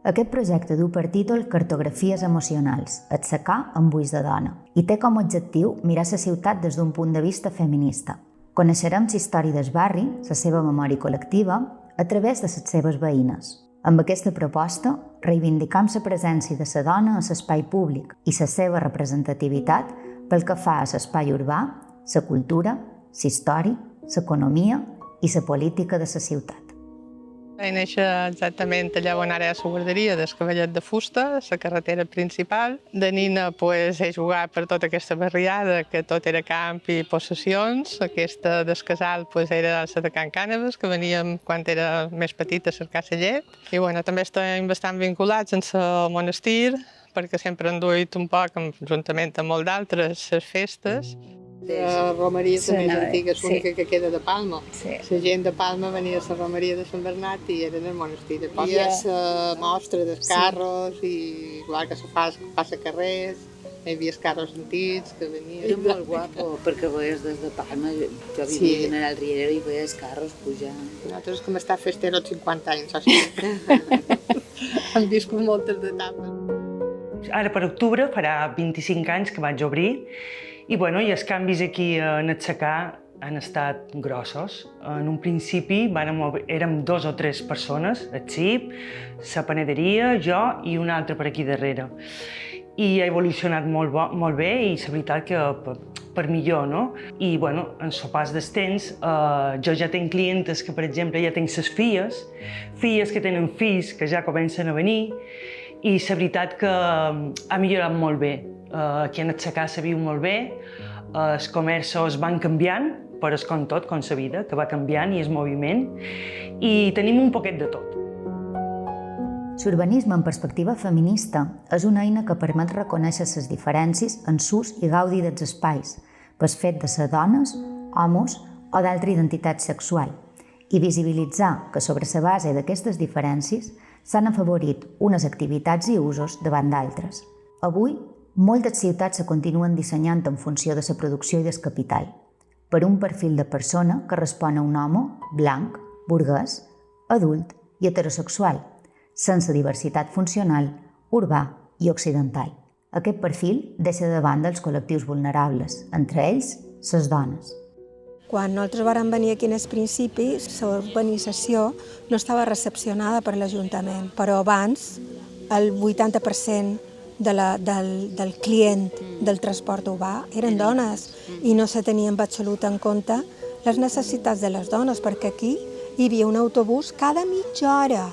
Aquest projecte du per títol Cartografies emocionals, atsacar amb ulls de dona, i té com a objectiu mirar la ciutat des d'un punt de vista feminista. Coneixerem la història del barri, la seva memòria col·lectiva, a través de les seves veïnes. Amb aquesta proposta, reivindicam la presència de la dona a l'espai públic i la seva representativitat pel que fa a l'espai urbà, la cultura, la història, l'economia i la política de la ciutat. Vaig néixer exactament allà on ara hi ha la guarderia del Cavallet de Fusta, la carretera principal. De nina he jugat per tota aquesta barriada, que tot era camp i possessions. Aquesta del casal era la de Can Cànavas, que veníem quan era més petita a cercar la llet. I també estem bastant vinculats amb el monestir, perquè sempre han duit un poc, juntament amb molt d'altres, les festes. La romeria és la més antiga, és l'única que queda de Palma. La gent de Palma venia a la romeria de Sant Bernat i era en el monestir. Després hi ha la mostra dels carros, i igual que se passa carrers, hi havia els carros antics que venien. Era molt guapo, perquè veies des de Palma, jo vivia a General Riera i veies carros pujant. Nosaltres com estar festeros 50 anys, hem viscut moltes etapes. Ara per octubre farà 25 anys que vaig obrir i els canvis aquí en Atsacà han estat grossos. En un principi érem 2 o 3 persones, el CIP, la panaderia, jo i una altra per aquí darrere. I ha evolucionat molt bé i és veritat que per millor, no? I en el pas del temps jo ja tenc clientes que, per exemple, ja tenc les filles que tenen fills que ja comencen a venir, i és veritat que ha millorat molt bé. Aquí en Atsacà se viu molt bé, els comerços van canviant, però és com tot, com la vida, que va canviant i és moviment, i tenim un poquet de tot. L'urbanisme en perspectiva feminista és una eina que permet reconèixer les diferències en l'ús i gaudi dels espais, pel fet de ser dones, homes o d'altra identitat sexual, i visibilitzar que sobre la base d'aquestes diferències s'han afavorit unes activitats i usos davant d'altres. Avui, moltes ciutats se continuen dissenyant en funció de la producció i del capital, per un perfil de persona que respon a un home blanc, burguès, adult i heterosexual, sense diversitat funcional, urbà i occidental. Aquest perfil deixa de banda els col·lectius vulnerables, entre ells les dones. Quan nosaltres vam venir aquí en el principi, la urbanització no estava recepcionada per l'Ajuntament, però abans el 80% del client del transport urbà eren dones i no se tenien en absolut en compte les necessitats de les dones, perquè aquí hi havia un autobús cada mitja hora.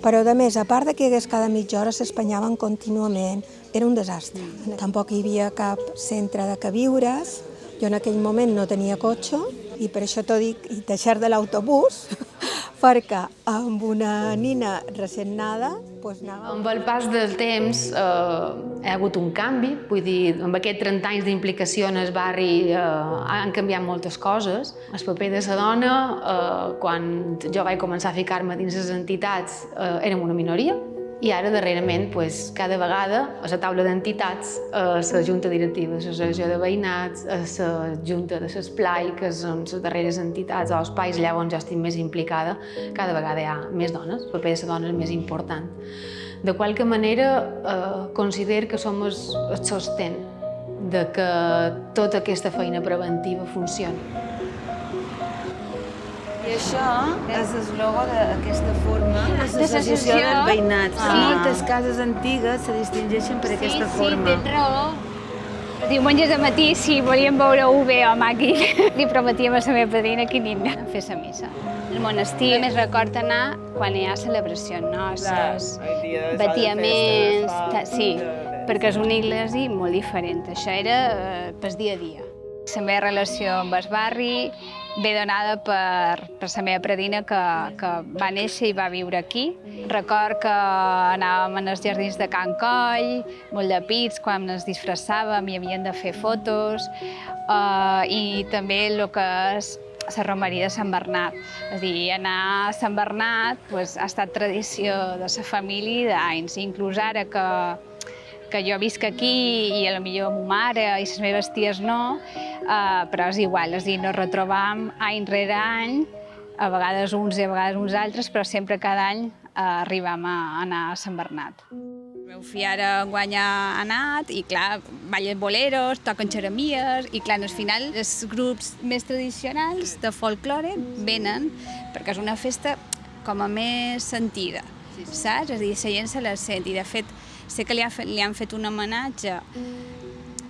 Però, a més, a part que hi hagués cada mitja hora, s'espanyaven contínuament. Era un desastre. Tampoc hi havia cap centre de queviures. Jo en aquell moment no tenia cotxe i per això t'ho dic, i deixar de l'autobús, perquè amb una nina recent nada anava... Amb el pas del temps hi ha hagut un canvi, vull dir, amb aquests 30 anys d'implicació en el barri han canviat moltes coses. El paper de la dona, quan jo vaig començar a ficar-me dins les entitats, érem una minoria, i ara, darrerament, cada vegada a la taula d'entitats, a la junta directiva de l'associació de veïnats, a la junta de l'esplai, que són les darreres entitats o espais allà on jo estic més implicada, cada vegada hi ha més dones, el paper de la dona és més important. De qualque manera, considero que som el sostén de que tota aquesta feina preventiva funciona. I això és el logo d'aquesta forma, l'associació dels veïnats. Moltes cases antigues se distingeixen per aquesta forma. Sí, tens raó. Diumenges de matí, si volíem veure UV o maqui, li prometíem a la meva padrina que anirem a fer la missa. El monestir més record anar quan hi ha celebracions, noces, batiaments... Sí, perquè és una església molt diferent. Això era pel dia a dia. La meva relació amb el barri ve donada per la meva predina que va néixer i va viure aquí. Record que anàvem als jardins de Can Coll, molt de pits, quan ens disfressàvem i havíem de fer fotos, i també el que és la romeria de Sant Bernat. És a dir, anar a Sant Bernat ha estat tradició de la família d'anys, inclús ara que jo visc aquí i potser ma mare i les meves ties no, però és igual, és a dir, nos retrobam any rere any, a vegades uns i a vegades uns altres, però sempre cada any arribam a anar a Sant Bernat. El meu fill ara enguany ha anat i, clar, ballen boleros, toquen xeremies i, clar, al final els grups més tradicionals de folklore venen perquè és una festa com a més sentida, saps? És a dir, la gent se la sent i, de fet, sé que li han fet un homenatge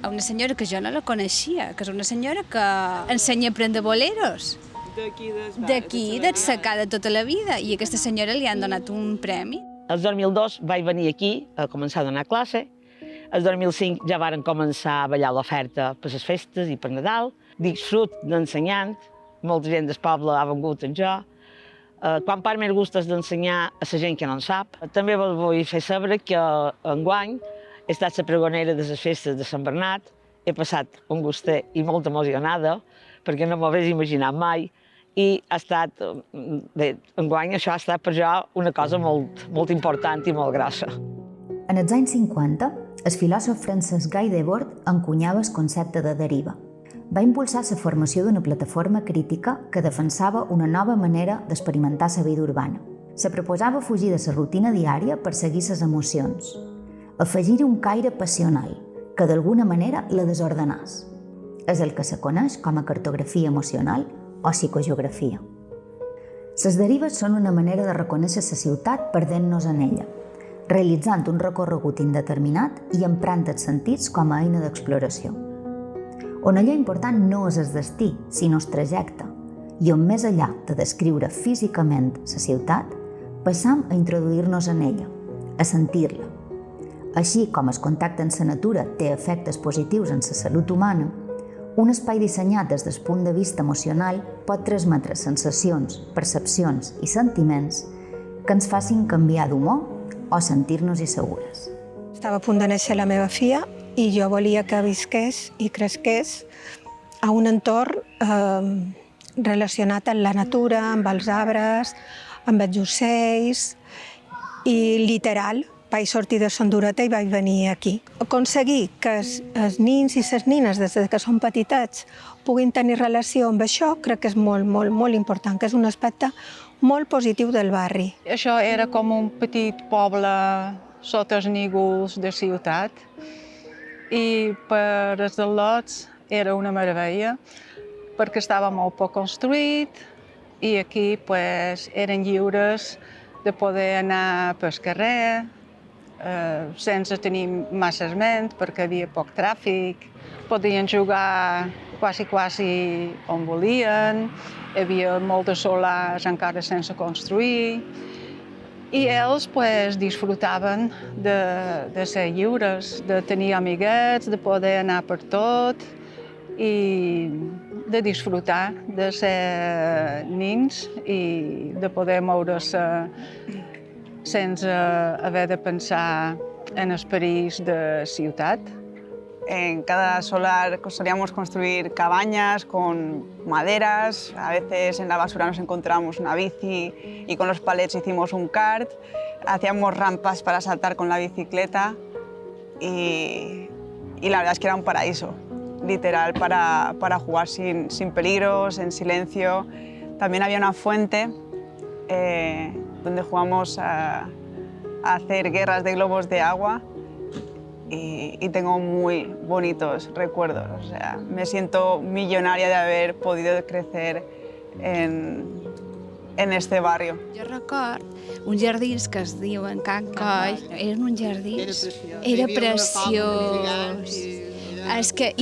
a una senyora que jo no la coneixia, que és una senyora que ensenya a aprendre boleros. D'aquí, d'Atsecà de tota la vida, i a aquesta senyora li han donat un premi. El 2002 vaig venir aquí a començar a donar classe. El 2005 ja varen començar a ballar l'oferta per les festes i per Nadal. Disfrut d'ensenyant, molta gent del poble ha vengut amb jo. Quan part més gust és d'ensenyar a la gent que no en sap. També vos vull fer saber que enguany he estat la pregonera de les festes de Sant Bernat. He passat un gustet i molt emocionada, perquè no m'ho hagués imaginat mai. I ha estat, bé, enguany això ha estat per jo una cosa molt important i molt grossa. En els anys 50, el filòsof francès Guy Debord encunyava el concepte de deriva. Va impulsar la formació d'una plataforma crítica que defensava una nova manera d'experimentar la vida urbana. Se proposava fugir de la rutina diària per seguir les emocions, afegir-hi un caire passional que d'alguna manera la desordenàs. És el que se coneix com a cartografia emocional o psicogeografia. Les derives són una manera de reconèixer la ciutat perdent-nos en ella, realitzant un recorregut indeterminat i emprant els sentits com a eina d'exploració. On allò important no és el destí, sinó el trajecte, i on més enllà de descriure físicament la ciutat, passam a introduir-nos en ella, a sentir-la. Així com el contacte amb la natura té efectes positius en la salut humana, un espai dissenyat des del punt de vista emocional pot transmetre sensacions, percepcions i sentiments que ens facin canviar d'humor o sentir-nos-hi segures. Estava a punt de néixer la meva filla i jo volia que visqués i cresqués a un entorn relacionat amb la natura, amb els arbres, amb els ocells i literal. Vaig sortir de Son Dureta i vaig venir aquí. Aconseguir que els nins i les nines, des que són petitets, puguin tenir relació amb això, crec que és molt important, que és un aspecte molt positiu del barri. Això era com un petit poble sota els nígols de ciutat i per els al·lots era una meravella perquè estava molt poc construït i aquí eren lliures de poder anar pel carrer, sense tenir massa ment perquè hi havia poc tràfic, podien jugar quasi on volien, hi havia moltes solars encara sense construir i ells disfrutaven de ser lliures, de tenir amiguets, de poder anar per tot i de disfrutar de ser nins i de poder moure-se sense haver de pensar en els perills de ciutat. En cada solar solíamos construir cabañas con maderas, a veces en la basura nos encontramos una bici y con los palets hicimos un kart, hacíamos rampas para saltar con la bicicleta y la verdad es que era un paraíso, literal, para jugar sin peligros, en silencio. También había una fuente donde jugamos a hacer guerras de globos de agua y tengo muy bonitos recuerdos. O sea, me siento millonaria de haber podido crecer en este barrio. Jo record uns jardins que es diuen Can Coll. Eren uns jardins... Era preciós. És que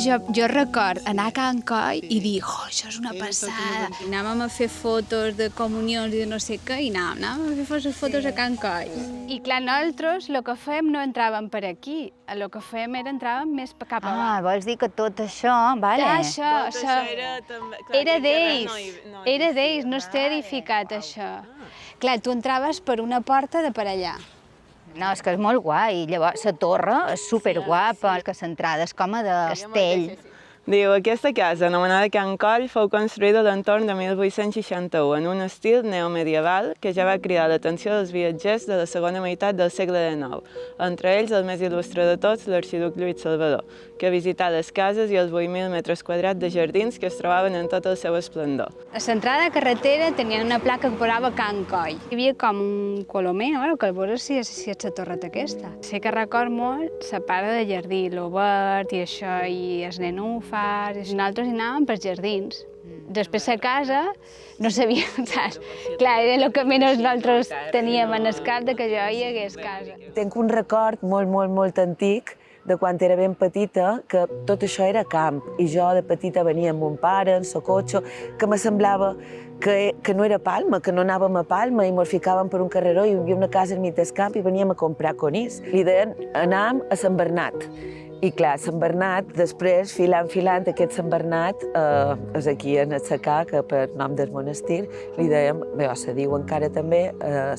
jo record anar a Can Coll i dir, això és una passada. Anàvem a fer fotos de comunions i de no sé què i anàvem a fer fotos a Can Coll. I clar, nosaltres el que fèiem no entràvem per aquí, el que fèiem era entràvem més cap a baix. Vols dir que tot això, vale. Això era d'ells, no està edificat això. Clar, tu entraves per una porta de per allà. No, és que és molt guai. Llavors, la torre és superguapa, que l'entrada és com a de castell. Diu, aquesta casa, anomenada Can Coll, fou construïda a l'entorn de 1861 en un estil neomedieval que ja va cridar l'atenció dels viatgers de la segona meitat del segle XIX, entre ells el més il·lustre de tots, l'arxiduc Lluís Salvador, que visità les cases i els 8.000 metres quadrats de jardins que es trobaven en tot el seu esplendor. A l'entrada de carretera tenien una placa que posava Can Coll. Hi havia com un colomer, no? Que al veure si és la torreta aquesta. Sé que record molt la part de jardí, lo verd i això, i els nenúfars, i nosaltres hi anàvem pels jardins. Després a casa no sabíem, saps? Clar, era el que menys nosaltres teníem en el cap que jo hi hagués casa. Tenc un record molt antic de quan era ben petita, que tot això era camp. I jo de petita venia amb mon pare, en el cotxe, que me semblava que no era Palma, que no anàvem a Palma i ens ficàvem per un carreró i hi havia una casa al mig del camp i veníem a comprar conills. Li deien, anàvem a Sant Bernat. I clar, Sant Bernat, després, filant, aquest Sant Bernat és aquí en el secà, que per nom del monestir li dèiem, bé, se diu encara també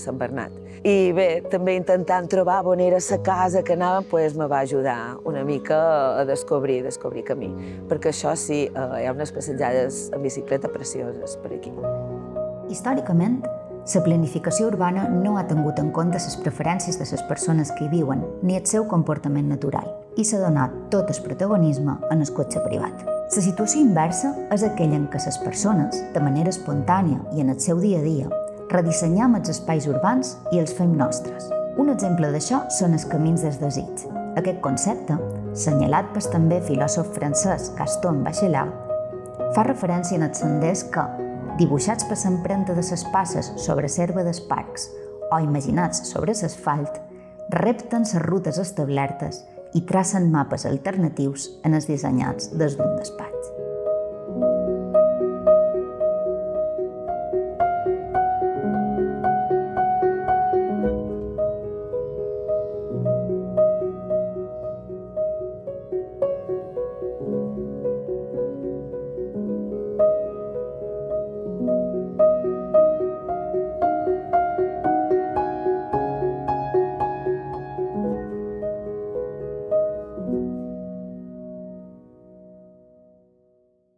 Sant Bernat. I bé, també intentant trobar on era la casa que anàvem, doncs me va ajudar una mica a descobrir camí. Perquè això sí, hi ha unes passejades en bicicleta precioses per aquí. Històricament, la planificació urbana no ha tingut en compte les preferències de les persones que hi viuen ni el seu comportament natural i s'ha donat tot el protagonisme en el cotxe privat. La situació inversa és aquella en què les persones, de manera espontània i en el seu dia a dia, redissenyam els espais urbans i els fem nostres. Un exemple d'això són els camins del desig. Aquest concepte, senyalat pel també filòsof francès Gaston Bachelard, fa referència en els senders que, dibuixats per l'empremta de les passes sobre l'herba dels parcs o imaginats sobre l'asfalt, repten les rutes establertes i tracen mapes alternatius en els dissenyats des d'un espai.